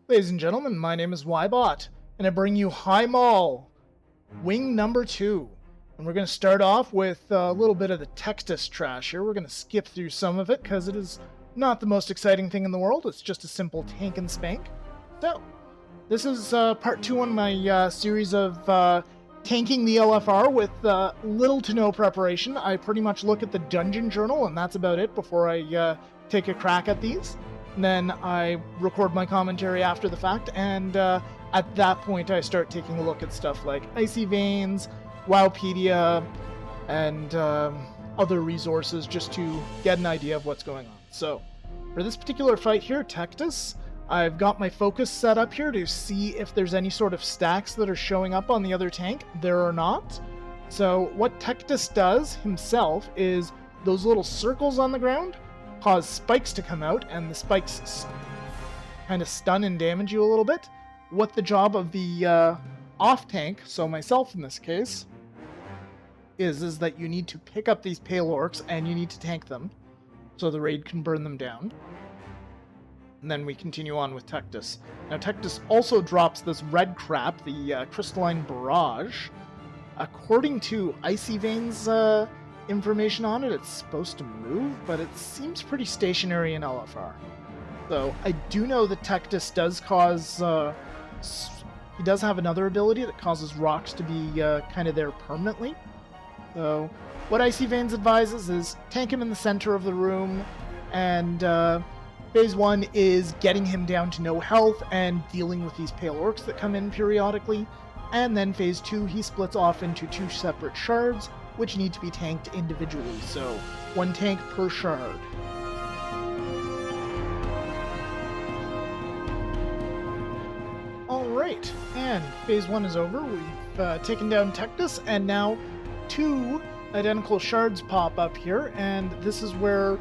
Ladies and gentlemen, my name is Ybot, and I bring you Highmaul, wing number 2. And we're going to start off with a little bit of the Tectus trash here. We're going to skip through some of it, because it is not the most exciting thing in the world. It's just a simple tank and spank. So, this is part 2 on my series of tanking the LFR with little to no preparation. I pretty much look at the dungeon journal, and that's about it before I take a crack at these. And then I record my commentary after the fact, and at that point I start taking a look at stuff like Icy Veins, Wowpedia, and other resources just to get an idea of what's going on. So, for this particular fight here, Tectus, I've got my focus set up here to see if there's any sort of stacks that are showing up on the other tank. There are not. So what Tectus does himself is those little circles on the ground cause spikes to come out, and the spikes kind of stun and damage you a little bit. What the job of the off tank, so myself in this case, is that you need to pick up these pale orcs and you need to tank them so the raid can burn them down. And then we continue on with Tectus. Now Tectus also drops this red crap, the Crystalline Barrage. According to Icy Veins information on it, it's supposed to move, but it seems pretty stationary in LFR. So I do know that Tectus does cause... he does have another ability that causes rocks to be kind of there permanently. So what Icy Veins advises is tank him in the center of the room, and Phase 1 is getting him down to no health and dealing with these pale orcs that come in periodically. And then Phase 2, he splits off into 2 separate shards, which need to be tanked individually, so 1 tank per shard. Alright, and Phase 1 is over. We've taken down Tectus, and now 2 identical shards pop up here, and this is where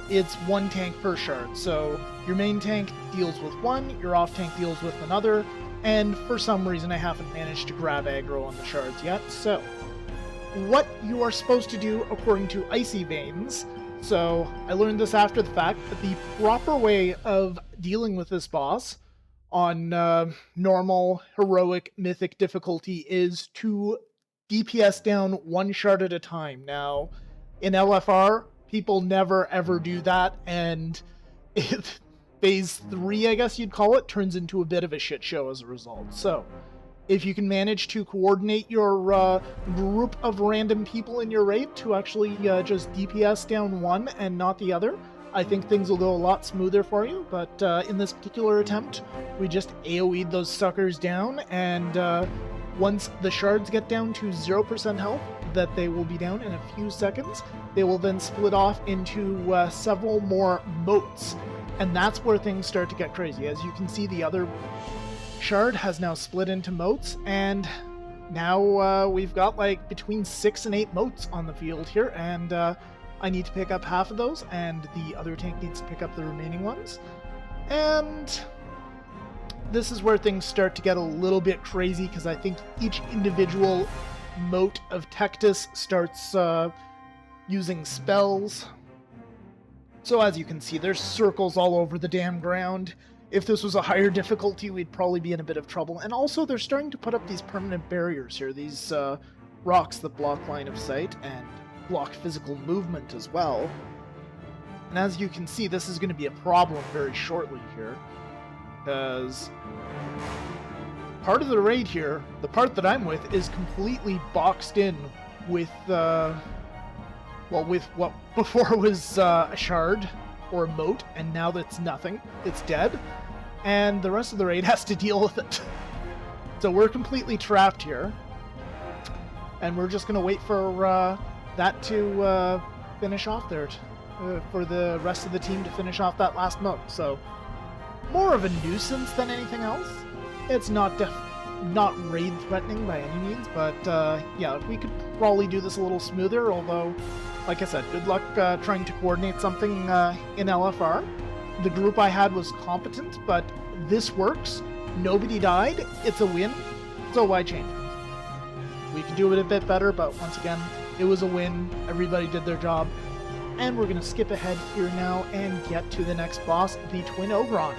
it's 1 tank per shard. So your main tank deals with 1, your off tank deals with another, and for some reason I haven't managed to grab aggro on the shards yet, so what you are supposed to do according to Icy Veins. So I learned this after the fact, that the proper way of dealing with this boss on normal, heroic, mythic difficulty is to DPS down 1 shard at a time. Now, in LFR, people never ever do that, and Phase 3, I guess you'd call it, turns into a bit of a shit show as a result. So, if you can manage to coordinate your group of random people in your raid to actually just DPS down 1 and not the other, I think things will go a lot smoother for you. But in this particular attempt, we just AoE'd those suckers down, and once the shards get down to 0% health, that they will be down in a few seconds, they will then split off into several more moats. And that's where things start to get crazy. As you can see, the other shard has now split into moats, and now we've got like between 6 and 8 moats on the field here, and I need to pick up half of those, and the other tank needs to pick up the remaining ones. And this is where things start to get a little bit crazy, because I think each individual moat of Tectus starts using spells. So as you can see, there's circles all over the damn ground. If this was a higher difficulty, we'd probably be in a bit of trouble. And also, they're starting to put up these permanent barriers here, these rocks that block line of sight and block physical movement as well. And as you can see, this is going to be a problem very shortly here, because part of the raid here, the part that I'm with, is completely boxed in with, with what before was a shard or a moat, and now that's nothing. It's dead, and the rest of the raid has to deal with it. So we're completely trapped here, and we're just going to wait for that to finish off there, for the rest of the team to finish off that last moat. So more of a nuisance than anything else. It's not raid threatening by any means, but yeah, we could probably do this a little smoother, although, like I said, good luck trying to coordinate something in LFR. The group I had was competent, but this works. Nobody died. It's a win, so why change it? We could do it a bit better, but once again, it was a win. Everybody did their job. And we're going to skip ahead here now and get to the next boss, the Twin Ogron.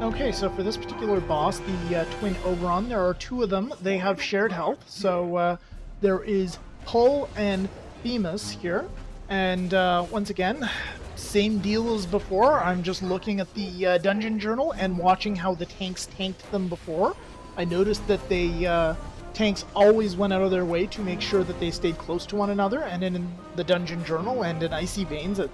Okay, so for this particular boss, the Twin Ogron, there are two of them. They have shared health, so there is Pull and Themis here. And once again, same deal as before. I'm just looking at the dungeon journal and watching how the tanks tanked them before. I noticed that the tanks always went out of their way to make sure that they stayed close to one another, and in the dungeon journal and in Icy Veins it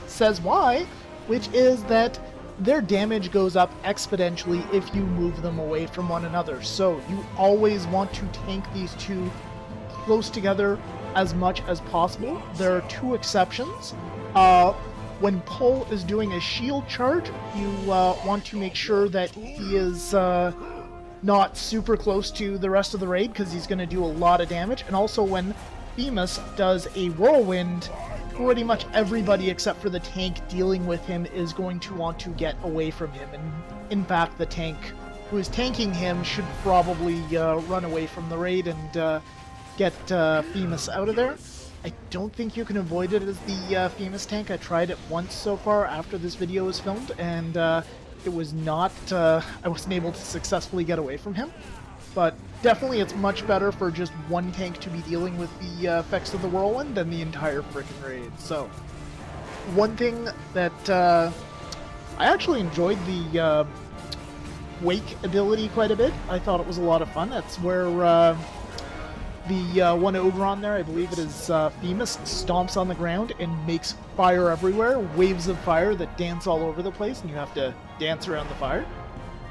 says why, which is that their damage goes up exponentially if you move them away from one another. So you always want to tank these two close together as much as possible. There are two exceptions. When Pull is doing a shield charge, you want to make sure that he is not super close to the rest of the raid, because he's going to do a lot of damage. And also when Themis does a whirlwind, pretty much everybody except for the tank dealing with him is going to want to get away from him. And in fact, the tank who is tanking him should probably run away from the raid and get Themis out of there. I don't think you can avoid it as the Themis tank. I tried it once so far after this video was filmed, and it was not, I wasn't able to successfully get away from him. But definitely it's much better for just one tank to be dealing with the effects of the whirlwind than the entire frickin' raid. So, one thing that I actually enjoyed the Wake ability quite a bit. I thought it was a lot of fun. That's where the one Ogron there, I believe it is Themis, stomps on the ground and makes fire everywhere, waves of fire that dance all over the place, and you have to dance around the fire.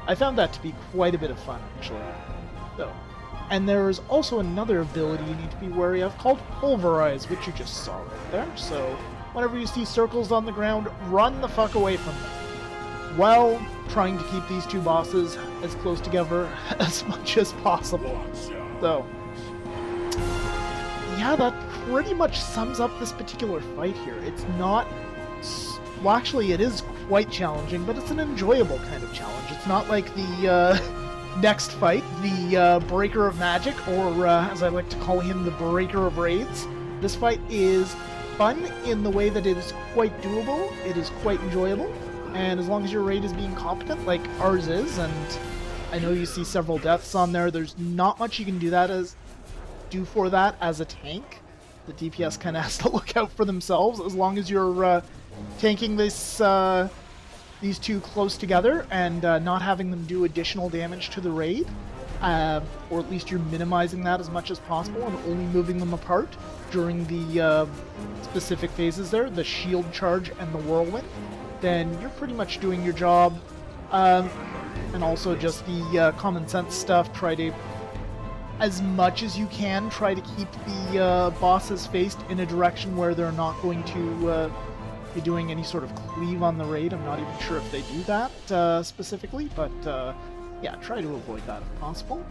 I found that to be quite a bit of fun, actually. So, and there's also another ability you need to be wary of called Pulverize, which you just saw right there. So, whenever you see circles on the ground, run the fuck away from them, while trying to keep these two bosses as close together as much as possible. So, yeah, that pretty much sums up this particular fight here. It's not... Well, actually, it is quite challenging, but it's an enjoyable kind of challenge. It's not like the next fight, the Breaker of Magic, or as I like to call him, the Breaker of Raids. This fight is fun in the way that it is quite doable, it is quite enjoyable, and as long as your raid is being competent, like ours is, and I know you see several deaths on there, there's not much you can do for that as a tank. The DPS kind of has to look out for themselves. As long as you're tanking these two close together and not having them do additional damage to the raid, or at least you're minimizing that as much as possible and only moving them apart during the specific phases there, the shield charge and the whirlwind, then you're pretty much doing your job. And also just the common sense stuff, try to, as much as you can, try to keep the bosses faced in a direction where they're not going to be doing any sort of cleave on the raid. I'm not even sure if they do that specifically, but yeah, try to avoid that if possible.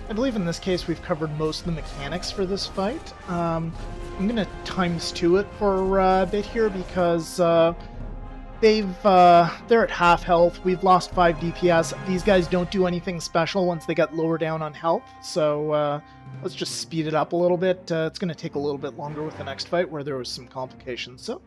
I believe in this case we've covered most of the mechanics for this fight. I'm going to ×2 it for a bit here because they're at half health. We've lost 5 DPS. These guys don't do anything special once they get lower down on health, so let's just speed it up a little bit. It's going to take a little bit longer with the next fight where there was some complications, so...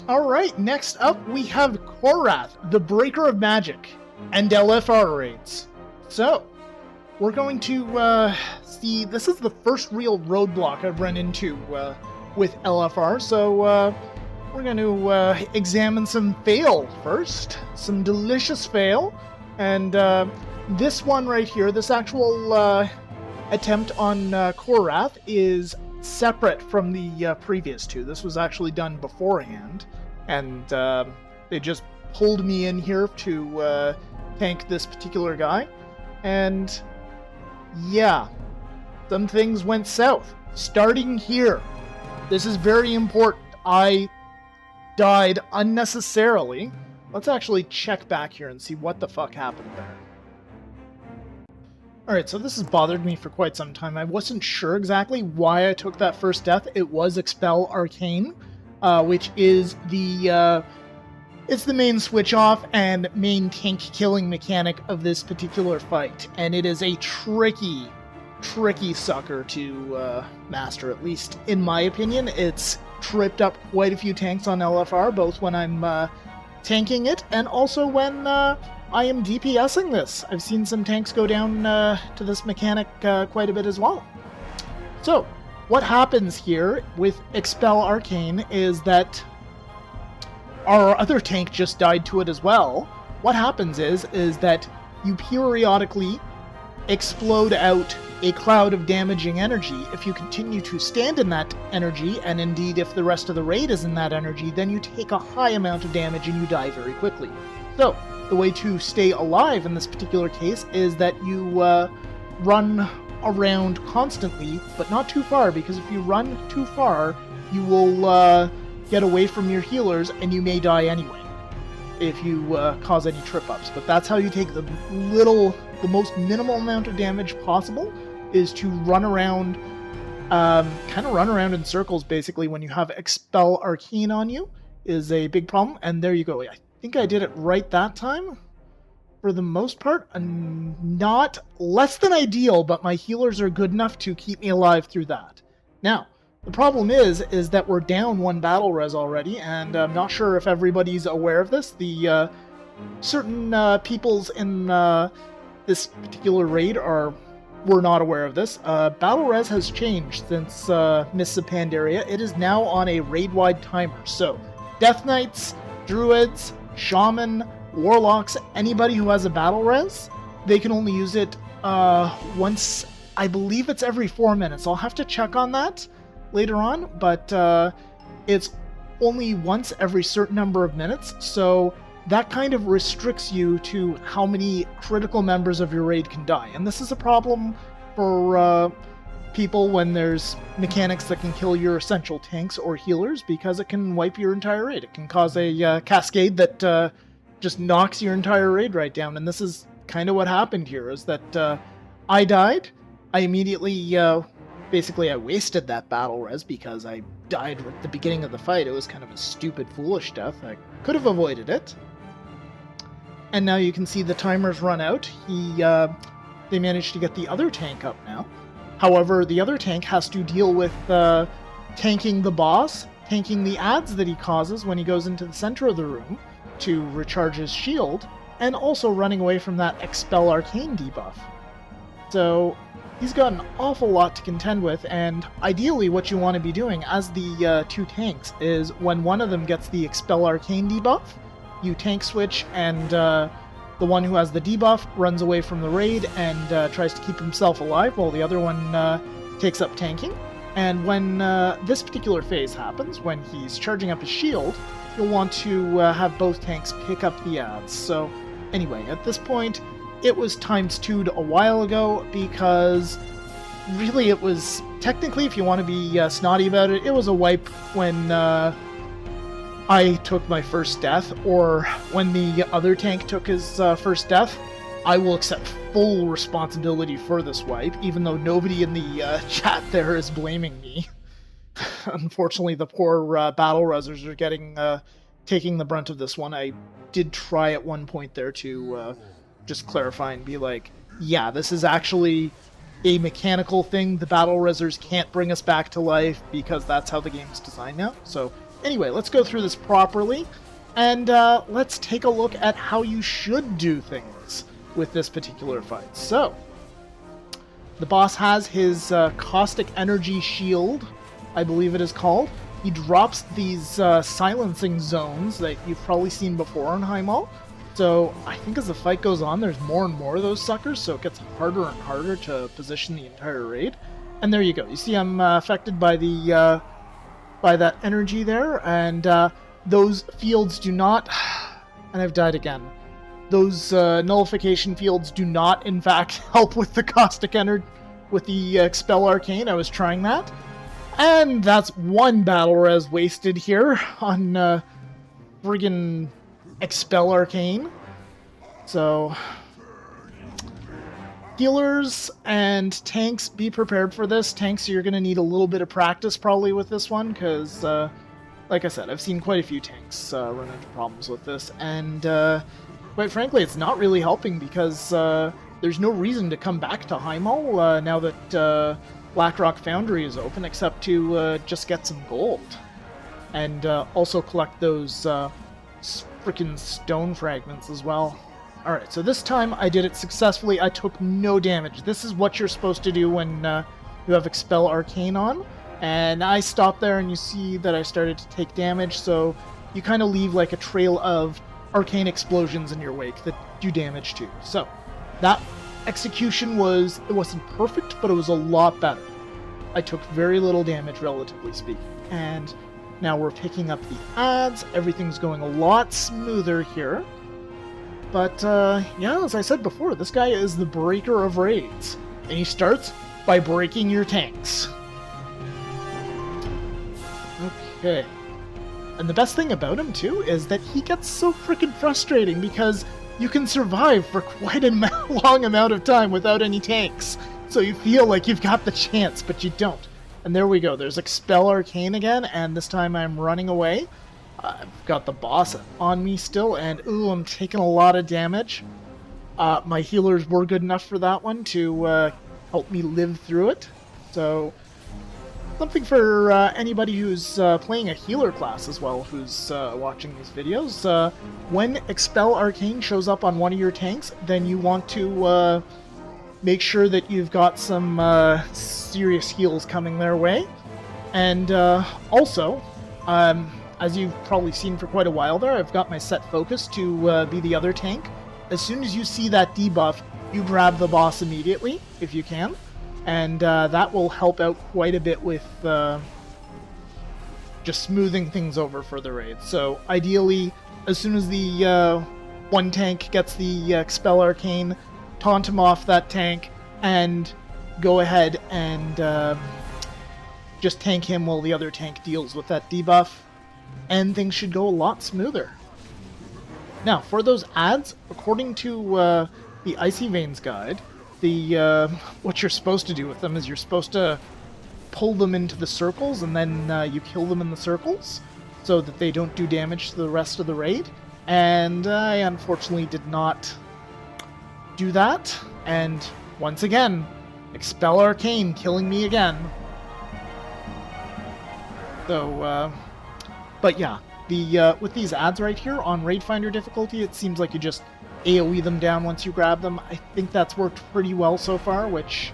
Alright, next up we have Korath, the Breaker of Magic, and LFR raids. So, we're going to see, this is the first real roadblock I've run into with LFR, so we're going to examine some fail first, some delicious fail, and this one right here, this actual attempt on Korath is separate from the previous two. This was actually done beforehand, and they just pulled me in here to tank this particular guy, and yeah, some things went south. Starting here, this is very important. I died unnecessarily. Let's actually check back here and see what the fuck happened there. Alright, so this has bothered me for quite some time. I wasn't sure exactly why I took that first death. It was Expel Arcane, which is the it's the main switch off and main tank killing mechanic of this particular fight. And it is a tricky sucker to master, at least in my opinion. It's tripped up quite a few tanks on LFR, both when I'm tanking it and also when I am DPSing this. I've seen some tanks go down to this mechanic quite a bit as well. So, what happens here with Expel Arcane is that our other tank just died to it as well. What happens is that you periodically explode out a cloud of damaging energy. If you continue to stand in that energy, and indeed if the rest of the raid is in that energy, then you take a high amount of damage and you die very quickly. So, the way to stay alive in this particular case is that you run around constantly, but not too far, because if you run too far, you will get away from your healers and you may die anyway if you cause any trip-ups. But that's how you take the most minimal amount of damage possible, is to run around, kind of run around in circles, basically, when you have Expel Arcane on you, is a big problem. And there you go. I think I did it right that time, for the most part. Not less than ideal, but my healers are good enough to keep me alive through that. Now, the problem is that we're down one battle res already, and I'm not sure if everybody's aware of this. The certain peoples in this particular raid were not aware of this. Battle res has changed since Mists of Pandaria. It is now on a raid-wide timer. So, Death Knights, Druids, Shaman, Warlocks, anybody who has a battle res, they can only use it once. I believe it's every 4 minutes. I'll have to check on that later on, but it's only once every certain number of minutes, so that kind of restricts you to how many critical members of your raid can die. And this is a problem for people when there's mechanics that can kill your essential tanks or healers, because it can wipe your entire raid. It can cause a cascade that just knocks your entire raid right down. And this is kind of what happened here, is that I died. I immediately basically, I wasted that battle res because I died at the beginning of the fight. It was kind of a stupid, foolish death. I could have avoided it. And now you can see the timers run out. They managed to get the other tank up now. However, the other tank has to deal with tanking the boss, tanking the ads that he causes when he goes into the center of the room to recharge his shield, and also running away from that Expel Arcane debuff. So he's got an awful lot to contend with, and ideally what you want to be doing as the two tanks is when one of them gets the Expel Arcane debuff, you tank switch, and the one who has the debuff runs away from the raid and tries to keep himself alive while the other one takes up tanking. And when this particular phase happens, when he's charging up his shield, you'll want to have both tanks pick up the ads. So anyway, at this point, it was ×2'd a while ago, because really it was, technically, if you want to be snotty about it, it was a wipe when I took my first death, or when the other tank took his first death. I will accept full responsibility for this wipe, even though nobody in the chat there is blaming me. Unfortunately, the poor battle resers are taking the brunt of this one. I did try at one point there to just clarify and be like, yeah, this is actually a mechanical thing. The battle resers can't bring us back to life, because that's how the game is designed now. So anyway, let's go through this properly, and let's take a look at how you should do things with this particular fight. So, the boss has his caustic energy shield, I believe it is called. He drops these silencing zones that you've probably seen before in Highmaul. So I think as the fight goes on, there's more and more of those suckers, so it gets harder and harder to position the entire raid. And there you go. You see I'm affected by the by that energy there, and those fields do not... And I've died again. Those nullification fields do not, in fact, help with the caustic energy, with the Expel Arcane. I was trying that. And that's one battle res wasted here on friggin' Expel Arcane. So, healers and tanks, be prepared for this. Tanks, you're going to need a little bit of practice probably with this one, because, like I said, I've seen quite a few tanks run into problems with this, and quite frankly, it's not really helping, because there's no reason to come back to Highmaul now that Blackrock Foundry is open, except to just get some gold. And also collect those frickin' stone fragments as well. Alright, so this time I did it successfully. I took no damage. This is what you're supposed to do when you have Expel Arcane on. And I stopped there and you see that I started to take damage, so you kind of leave like a trail of arcane explosions in your wake that do damage to you. So, that execution it wasn't perfect, but it was a lot better. I took very little damage, relatively speaking. And now we're picking up the adds. Everything's going a lot smoother here. But, yeah, as I said before, this guy is the breaker of raids. And he starts by breaking your tanks. Okay. And the best thing about him, too, is that he gets so freaking frustrating because you can survive for quite a long amount of time without any tanks. So you feel like you've got the chance, but you don't. And there we go. There's Expel Arcane again, and this time I'm running away. I've got the boss on me still, and ooh, I'm taking a lot of damage. My healers were good enough for that one to help me live through it. So, something for anybody who's playing a healer class as well, who's watching these videos. When Expel Arcane shows up on one of your tanks, then you want to make sure that you've got some serious heals coming their way. And also, as you've probably seen for quite a while there, I've got my set focus to be the other tank. As soon as you see that debuff, you grab the boss immediately, if you can. And that will help out quite a bit with just smoothing things over for the raid. So ideally, as soon as the one tank gets the Expel Arcane, taunt him off that tank, and go ahead and just tank him while the other tank deals with that debuff, and things should go a lot smoother. Now, for those adds, according to the Icy Veins guide, what you're supposed to do with them is you're supposed to pull them into the circles, and then you kill them in the circles, so that they don't do damage to the rest of the raid. And I unfortunately did not do that, and once again, Expel Arcane killing me again. So, but yeah, with these adds right here on Raid Finder difficulty, it seems like you just AoE them down once you grab them. I think that's worked pretty well so far, which,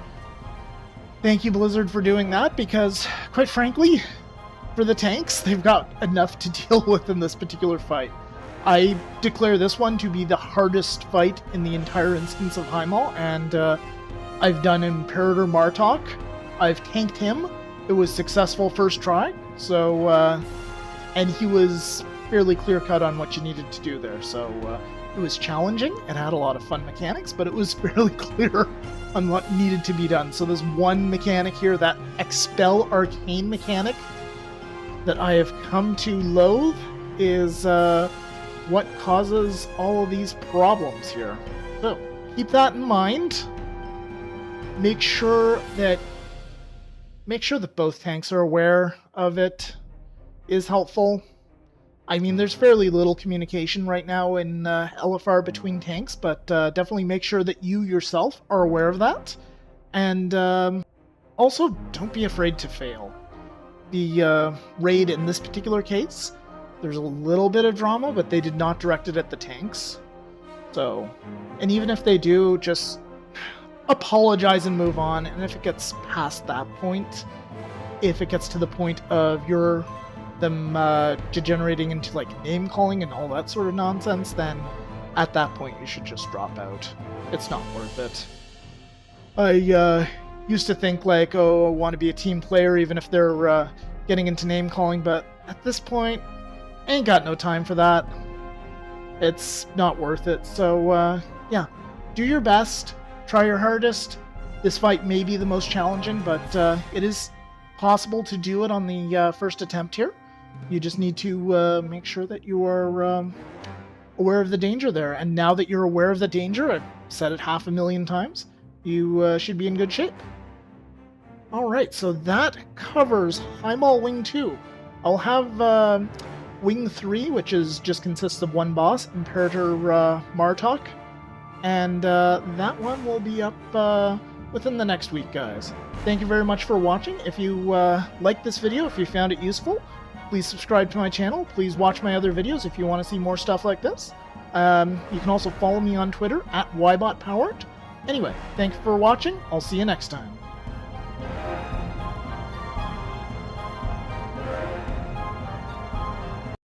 thank you Blizzard for doing that, because, quite frankly, for the tanks, they've got enough to deal with in this particular fight. I declare this one to be the hardest fight in the entire instance of Highmaul, and I've done Imperator Martok. I've tanked him. It was successful first try, so, and he was fairly clear-cut on what you needed to do there, so it was challenging. It had a lot of fun mechanics, but it was fairly clear on what needed to be done. So there's one mechanic here, that Expel Arcane mechanic, that I have come to loathe, is what causes all of these problems here. So, keep that in mind. Make sure that both tanks are aware of it is helpful. I mean, there's fairly little communication right now in LFR between tanks, but definitely make sure that you yourself are aware of that. And also, don't be afraid to fail. the raid in this particular case. There's a little bit of drama, but they did not direct it at the tanks. So, and even if they do, just apologize and move on. And if it gets past that point, if it gets to the point of them degenerating into like name calling and all that sort of nonsense, then at that point you should just drop out. It's not worth it. I used to think like, oh, I want to be a team player even if they're getting into name calling, but at this point, I ain't got no time for that. It's not worth it. So yeah, do your best, try your hardest. This fight may be the most challenging, but it is possible to do it on the first attempt here. You just need to make sure that you are aware of the danger there. And now that you're aware of the danger, I've said it 500,000 times, you should be in good shape. Alright, so that covers Highmaul Wing 2. I'll have Wing 3, which just consists of one boss, Imperator Martok. And that one will be up within the next week, guys. Thank you very much for watching. If you liked this video, if you found it useful, please subscribe to my channel. Please watch my other videos if you want to see more stuff like this. You can also follow me on Twitter at @YBotPowered. Anyway, thanks for watching. I'll see you next time.